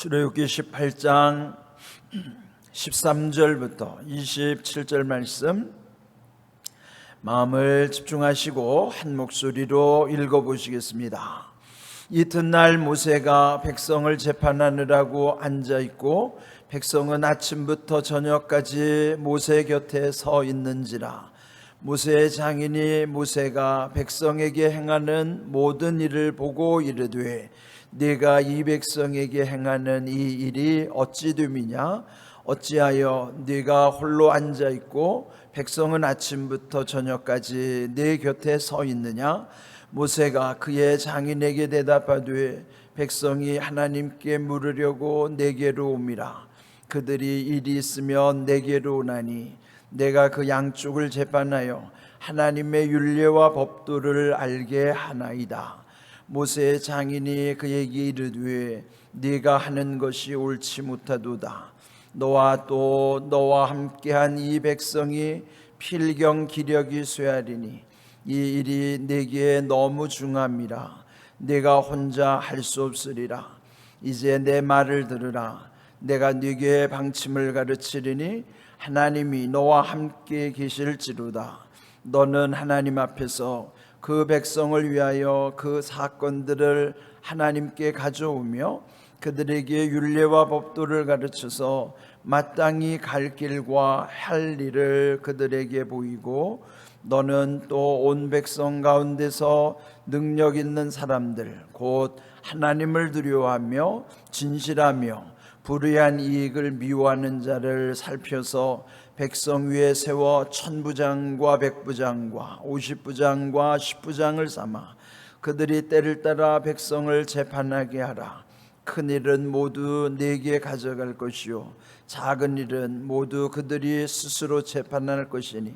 출애굽기 18장 13절부터 27절 말씀 마음을 집중하시고 한 목소리로 읽어보시겠습니다. 이튿날 모세가 백성을 재판하느라고 앉아있고 백성은 아침부터 저녁까지 모세 곁에 서 있는지라. 모세의 장인이 모세가 백성에게 행하는 모든 일을 보고 이르되 네가 이 백성에게 행하는 이 일이 어찌 됨이냐? 어찌하여 네가 홀로 앉아있고 백성은 아침부터 저녁까지 네 곁에 서 있느냐? 모세가 그의 장인에게 대답하되 백성이 하나님께 물으려고 내게로 옴이라. 그들이 일이 있으면 내게로 오나니 내가 그 양쪽을 재판하여 하나님의 율례와 법도를 알게 하나이다. 모세의 장인이 그에게 이르되 네가 하는 것이 옳지 못하도다. 너와 또 너와 함께한 이 백성이 필경 기력이 쇠하리니 이 일이 내게 너무 중함이라. 네가 혼자 할 수 없으리라. 이제 내 말을 들으라. 내가 네게 방침을 가르치리니 하나님이 너와 함께 계실지로다. 너는 하나님 앞에서 그 백성을 위하여 그 사건들을 하나님께 가져오며 그들에게 율례와 법도를 가르쳐서 마땅히 갈 길과 할 일을 그들에게 보이고 너는 또 온 백성 가운데서 능력 있는 사람들 곧 하나님을 두려워하며 진실하며 불의한 이익을 미워하는 자를 살펴서 백성 위에 세워 천부장과 백부장과 50부장과 10부장을 삼아 그들이 때를 따라 백성을 재판하게 하라. 큰 일은 모두 네게 가져갈 것이요 작은 일은 모두 그들이 스스로 재판할 것이니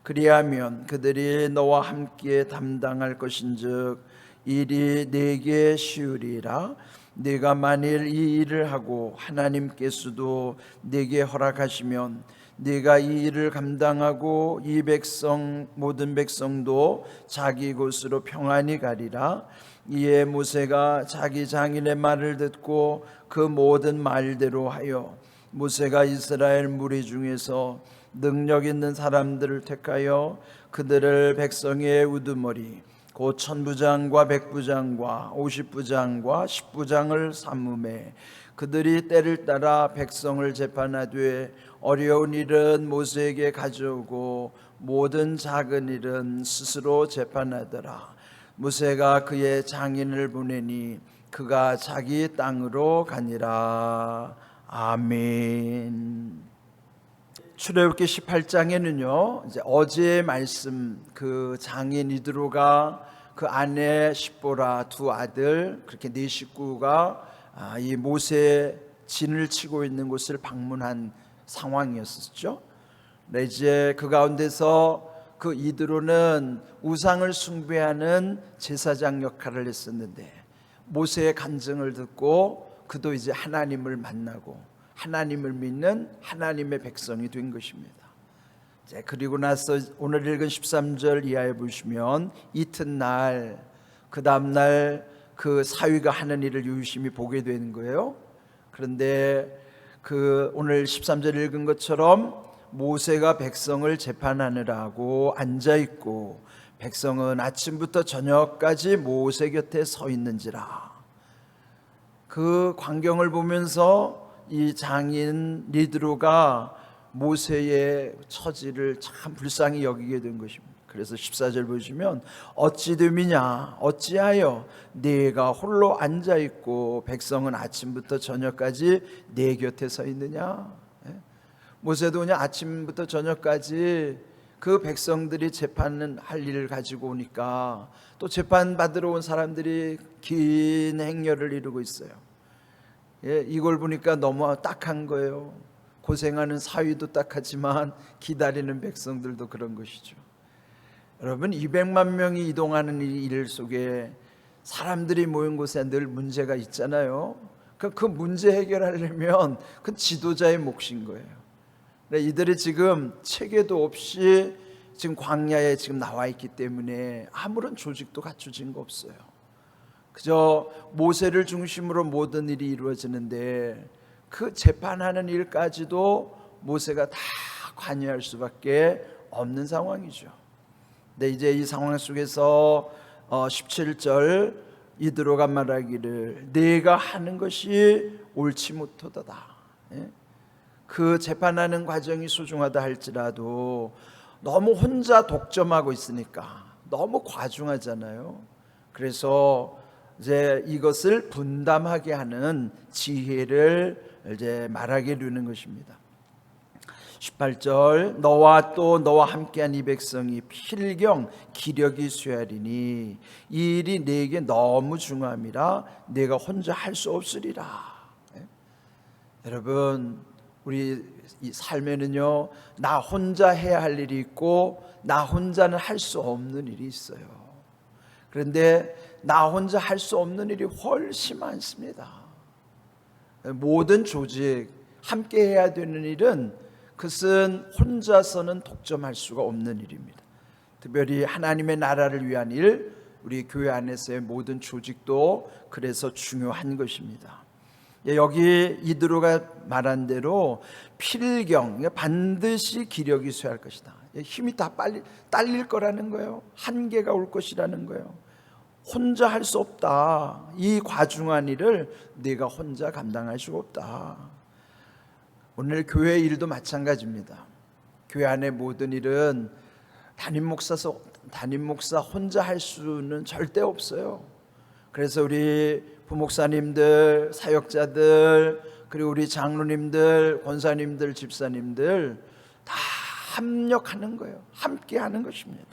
그리하면 그들이 너와 함께 담당할 것인즉 일이 네게 쉬우리라. 네가 만일 이 일을 하고 하나님께서도 네게 허락하시면 네가 이 일을 감당하고 이 백성 모든 백성도 자기 곳으로 평안히 가리라. 이에 모세가 자기 장인의 말을 듣고 그 모든 말대로 하여 모세가 이스라엘 무리 중에서 능력 있는 사람들을 택하여 그들을 백성의 우두머리 곧 천부장과 백부장과 50부장과 10부장을 삼음해 그들이 때를 따라 백성을 재판하되 어려운 일은 모세에게 가져오고 모든 작은 일은 스스로 재판하더라. 모세가 그의 장인을 보내니 그가 자기 땅으로 가니라. 아멘. 출애굽기 18장에는요 이제 어제의 말씀 그 장인 이드로가 그 아내 십보라 두 아들 그렇게 네 식구가 이 모세 진을 치고 있는 곳을 방문한 상황이었었죠. 네, 이제 그 가운데서 그 이드로는 우상을 숭배하는 제사장 역할을 했었는데 모세의 간증을 듣고 그도 이제 하나님을 만나고 하나님을 믿는 하나님의 백성이 된 것입니다. 그리고 나서 오늘 읽은 13절 이하에 보시면 이튿날 그 다음날 그 사위가 하는 일을 유심히 보게 되는 거예요. 그런데 그 오늘 13절 읽은 것처럼 모세가 백성을 재판하느라고 앉아있고 백성은 아침부터 저녁까지 모세 곁에 서 있는지라. 그 광경을 보면서 이 장인 리드로가 모세의 처지를 참 불쌍히 여기게 된 것입니다. 그래서 14절 보시면 어찌 됨이냐 어찌하여 네가 홀로 앉아있고 백성은 아침부터 저녁까지 네 곁에 서 있느냐. 모세도 그냥 아침부터 저녁까지 그 백성들이 재판할 일을 가지고 오니까 또 재판받으러 온 사람들이 긴 행렬을 이루고 있어요. 이걸 보니까 너무 딱한 거예요. 고생하는 사위도 딱하지만 기다리는 백성들도 그런 것이죠. 여러분 200만 명이 이동하는 일 속에 사람들이 모인 곳에 늘 문제가 있잖아요. 그 문제 해결하려면 그 지도자의 몫인 거예요. 이들이 지금 체계도 없이 지금 광야에 지금 나와 있기 때문에 아무런 조직도 갖춰진 거 없어요. 그저 모세를 중심으로 모든 일이 이루어지는데 그 재판하는 일까지도 모세가 다 관여할 수밖에 없는 상황이죠. 근데 이제 이 상황 속에서 17절 이드로가 말하기를 내가 하는 것이 옳지 못하도다. 그 재판하는 과정이 소중하다 할지라도 너무 혼자 독점하고 있으니까 너무 과중하잖아요. 그래서 이제 이것을 분담하게 하는 지혜를 이제 말하게 되는 것입니다. 18절 너와 또 너와 함께한 이 백성이 필경 기력이 쇠하리니 이 일이 네게 너무 중함이라 내가 혼자 할 수 없으리라. 여러분, 우리 이 삶에는요, 나 혼자 해야 할 일이 있고 나 혼자는 할 수 없는 일이 있어요. 그런데 나 혼자 할 수 없는 일이 훨씬 많습니다. 모든 조직 함께 해야 되는 일은 그것은 혼자서는 독점할 수가 없는 일입니다. 특별히 하나님의 나라를 위한 일, 우리 교회 안에서의 모든 조직도 그래서 중요한 것입니다. 여기 이드로가 말한 대로 필경, 반드시 기력이 쇠할 것이다. 힘이 다 빨리 딸릴 거라는 거예요. 한계가 올 것이라는 거예요. 혼자 할 수 없다. 이 과중한 일을 네가 혼자 감당할 수가 없다. 오늘 교회 일도 마찬가지입니다. 교회 안의 모든 일은 담임 목사 혼자 할 수는 절대 없어요. 그래서 우리 부목사님들, 사역자들, 그리고 우리 장로님들, 권사님들, 집사님들 다 협력하는 거예요. 함께 하는 것입니다.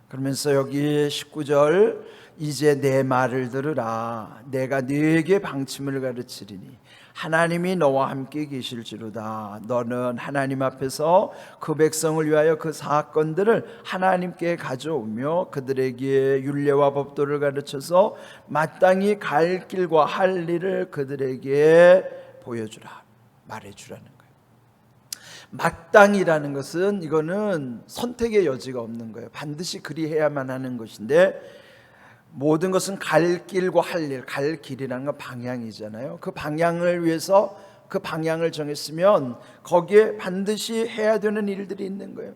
그러면서 여기 19절 이제 내 말을 들으라. 내가 네게 방침을 가르치리니 하나님이 너와 함께 계실지로다. 너는 하나님 앞에서 그 백성을 위하여 그 사건들을 하나님께 가져오며 그들에게 율례와 법도를 가르쳐서 마땅히 갈 길과 할 일을 그들에게 보여주라. 말해주라는 거예요. 마땅이라는 것은 이거는 선택의 여지가 없는 거예요. 반드시 그리해야만 하는 것인데 모든 것은 갈 길과 할 일, 갈 길이라는 건 방향이잖아요. 그 방향을 위해서 그 방향을 정했으면 거기에 반드시 해야 되는 일들이 있는 거예요.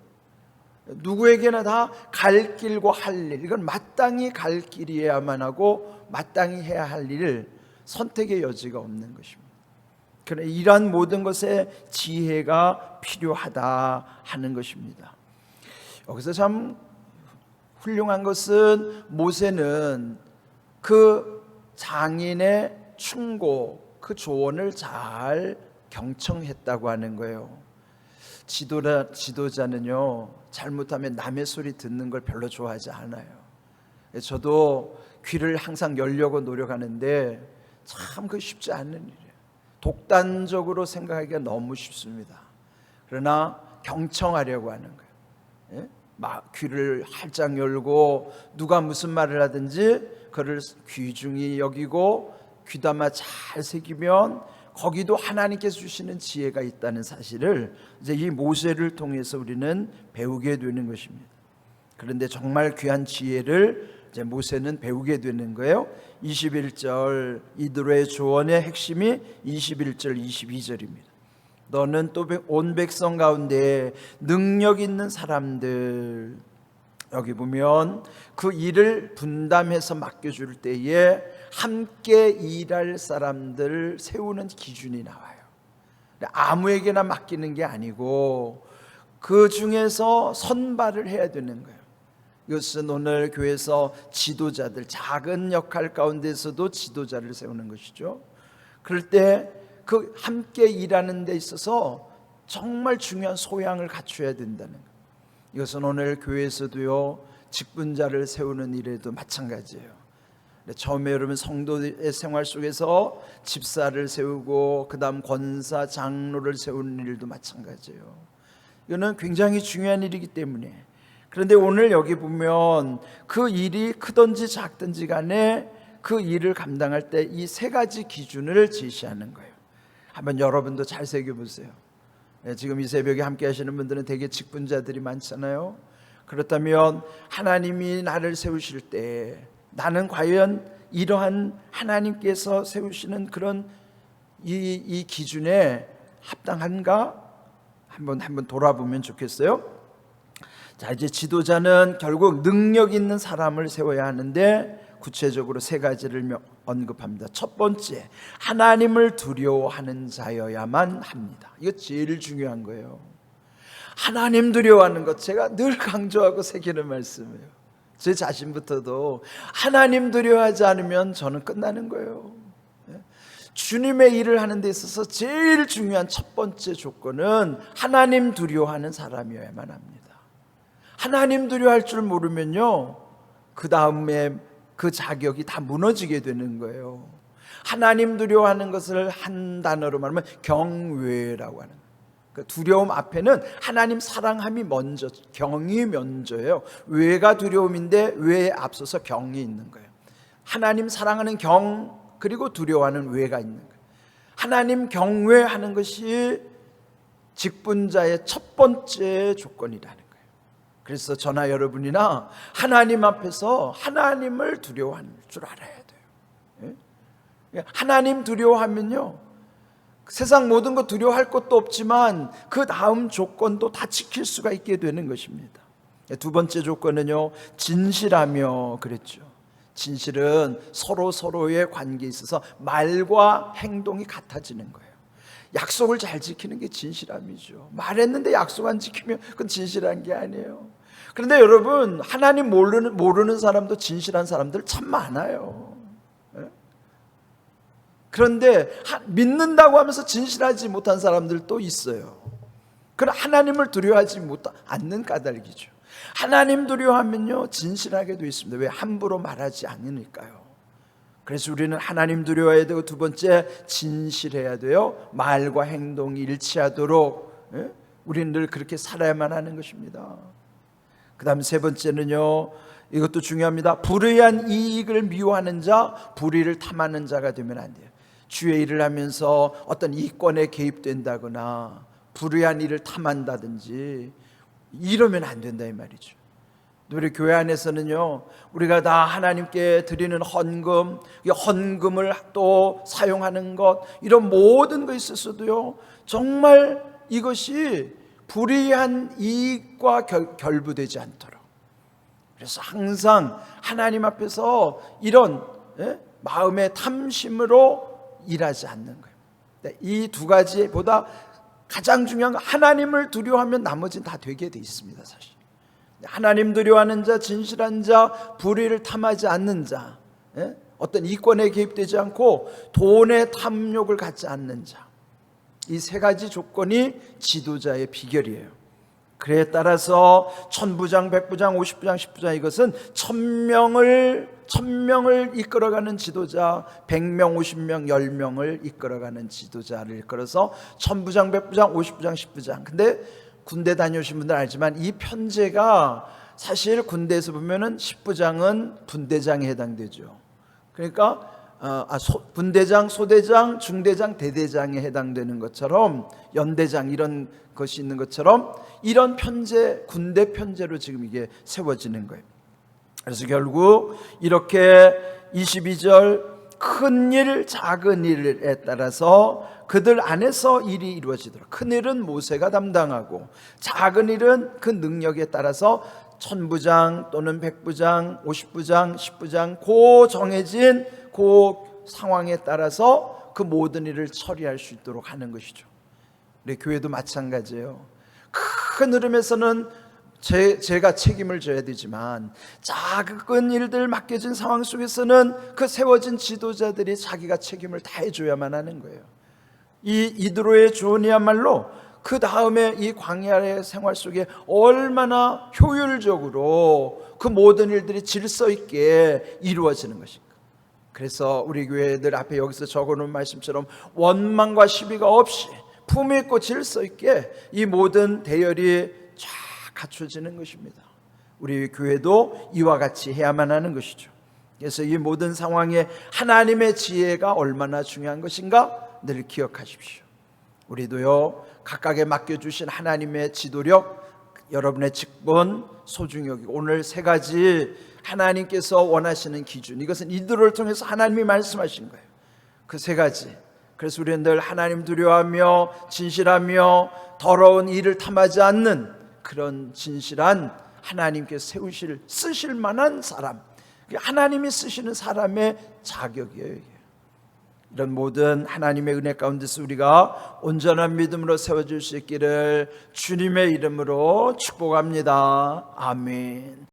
누구에게나 다 갈 길과 할 일, 이건 마땅히 갈 길이어야만 하고 마땅히 해야 할 일, 선택의 여지가 없는 것입니다. 그러나 이러한 모든 것에 지혜가 필요하다 하는 것입니다. 여기서 참 훌륭한 것은 모세는 그 장인의 충고, 그 조언을 잘 경청했다고 하는 거예요. 지도자는요, 잘못하면 남의 소리 듣는 걸 별로 좋아하지 않아요. 저도 귀를 항상 열려고 노력하는데 참 그 쉽지 않은 일이에요. 독단적으로 생각하기가 너무 쉽습니다. 그러나 경청하려고 하는 거예요. 막 귀를 활짝 열고 누가 무슨 말을 하든지 그를 귀중히 여기고 귀담아 잘 새기면 거기도 하나님께서 주시는 지혜가 있다는 사실을 이제 이 모세를 통해서 우리는 배우게 되는 것입니다. 그런데 정말 귀한 지혜를 이제 모세는 배우게 되는 거예요. 21절 이드로의 조언의 핵심이 21절 22절입니다. 너는 또 온 백성 가운데 능력 있는 사람들, 여기 보면 그 일을 분담해서 맡겨줄 때에 함께 일할 사람들을 세우는 기준이 나와요. 아무에게나 맡기는 게 아니고 그 중에서 선발을 해야 되는 거예요. 이것은 오늘 교회에서 지도자들, 작은 역할 가운데서도 지도자를 세우는 것이죠. 그럴 때 그 함께 일하는 데 있어서 정말 중요한 소양을 갖춰야 된다는 거예요. 이것은 오늘 교회에서도요, 직분자를 세우는 일에도 마찬가지예요. 처음에 여러분 성도의 생활 속에서 집사를 세우고 그 다음 권사, 장로를 세우는 일도 마찬가지예요. 이거는 굉장히 중요한 일이기 때문에. 그런데 오늘 여기 보면 그 일이 크든지 작든지 간에 그 일을 감당할 때 이 세 가지 기준을 제시하는 거예요. 한번 여러분도 잘 새겨보세요. 지금 이 새벽에 함께 하시는 분들은 되게 직분자들이 많잖아요. 그렇다면 하나님이 나를 세우실 때 나는 과연 이러한 하나님께서 세우시는 그런 이 기준에 합당한가 한번 돌아보면 좋겠어요. 자, 이제 지도자는 결국 능력 있는 사람을 세워야 하는데 구체적으로 세 가지를 언급합니다. 첫 번째, 하나님을 두려워하는 자여야만 합니다. 이거 제일 중요한 거예요. 하나님 두려워하는 것, 제가 늘 강조하고 새기는 말씀이에요. 제 자신부터도 하나님 두려워하지 않으면 저는 끝나는 거예요. 주님의 일을 하는 데 있어서 제일 중요한 첫 번째 조건은 하나님 두려워하는 사람이어야만 합니다. 하나님 두려워할 줄 모르면요, 그 다음에 그 자격이 다 무너지게 되는 거예요. 하나님 두려워하는 것을 한 단어로 말하면 경외라고 하는 거예요. 그 두려움 앞에는 하나님 사랑함이 먼저, 경이 먼저예요. 외가 두려움인데 외에 앞서서 경이 있는 거예요. 하나님 사랑하는 경, 그리고 두려워하는 외가 있는 거예요. 하나님 경외하는 것이 직분자의 첫 번째 조건이라는 거예요. 그래서 저나 여러분이나 하나님 앞에서 하나님을 두려워하는 줄 알아야 돼요. 하나님 두려워하면요, 세상 모든 것 두려워할 것도 없지만 그 다음 조건도 다 지킬 수가 있게 되는 것입니다. 두 번째 조건은요, 진실하며 그랬죠. 진실은 서로의 관계에 있어서 말과 행동이 같아지는 거예요. 약속을 잘 지키는 게 진실함이죠. 말했는데 약속 안 지키면 그건 진실한 게 아니에요. 그런데 여러분, 하나님 모르는 사람도 진실한 사람들 참 많아요. 그런데 믿는다고 하면서 진실하지 못한 사람들도 있어요. 그건 하나님을 두려워하지 않는 까닭이죠. 하나님 두려워하면요, 진실하게 되어 있습니다. 왜? 함부로 말하지 않으니까요. 그래서 우리는 하나님 두려워해야 되고, 두 번째 진실해야 돼요. 말과 행동이 일치하도록 우리는 늘 그렇게 살아야만 하는 것입니다. 그 다음 세 번째는요, 이것도 중요합니다. 불의한 이익을 미워하는 자, 불의를 탐하는 자가 되면 안 돼요. 주의 일을 하면서 어떤 이권에 개입된다거나 불의한 일을 탐한다든지 이러면 안 된다 이 말이죠. 우리 교회 안에서는요, 우리가 다 하나님께 드리는 헌금, 헌금을 또 사용하는 것, 이런 모든 것에 있어서도요, 정말 이것이 불의한 이익과 결부되지 않도록, 그래서 항상 하나님 앞에서 이런 마음의 탐심으로 일하지 않는 거예요. 이 두 가지보다 가장 중요한 건 하나님을 두려워하면 나머지는 다 되게 돼 있습니다. 사실 하나님 두려워하는 자, 진실한 자, 불의를 탐하지 않는 자, 어떤 이권에 개입되지 않고 돈의 탐욕을 갖지 않는 자, 이 세 가지 조건이 지도자의 비결이에요. 그에 따라서 천부장, 백부장, 50부장, 10부장, 이것은 1000명을 이끌어가는 지도자, 100명, 50명, 10명을 이끌어가는 지도자를 이끌어서 천부장, 백부장, 50부장, 10부장. 근데 군대 다녀오신 분들 알지만 이 편제가 사실 군대에서 보면은 10부장은 분대장에 해당되죠. 그러니까 분대장, 소대장, 중대장, 대대장에 해당되는 것처럼, 연대장 이런 것이 있는 것처럼 이런 편제, 군대 편제로 지금 이게 세워지는 거예요. 그래서 결국 이렇게 22절, 큰 일, 작은 일에 따라서 그들 안에서 일이 이루어지도록, 큰 일은 모세가 담당하고 작은 일은 그 능력에 따라서 천부장 또는 백부장, 50부장, 10부장, 그 정해진 그 상황에 따라서 그 모든 일을 처리할 수 있도록 하는 것이죠. 우리 교회도 마찬가지예요. 큰 흐름에서는 제가 책임을 져야 되지만 작은 일들 맡겨진 상황 속에서는 그 세워진 지도자들이 자기가 책임을 다해줘야만 하는 거예요. 이 이드로의 조언이야말로 그 다음에 이 광야의 생활 속에 얼마나 효율적으로 그 모든 일들이 질서 있게 이루어지는 것인가. 그래서 우리 교회들 앞에 여기서 적어놓은 말씀처럼 원망과 시비가 없이 품위 있고 질서 있게 이 모든 대열이 쫙 갖춰지는 것입니다. 우리 교회도 이와 같이 해야만 하는 것이죠. 그래서 이 모든 상황에 하나님의 지혜가 얼마나 중요한 것인가 늘 기억하십시오. 우리도요, 각각에 맡겨주신 하나님의 지도력, 여러분의 직분 소중히 여기고, 오늘 세 가지 하나님께서 원하시는 기준, 이것은 이들을 통해서 하나님이 말씀하신 거예요. 그 세 가지. 그래서 우리는 늘 하나님 두려워하며 진실하며 더러운 일을 탐하지 않는 그런 진실한 하나님께서 쓰실 만한 사람, 하나님이 쓰시는 사람의 자격이에요. 이게. 이런 모든 하나님의 은혜 가운데서 우리가 온전한 믿음으로 세워질 수 있기를 주님의 이름으로 축복합니다. 아멘.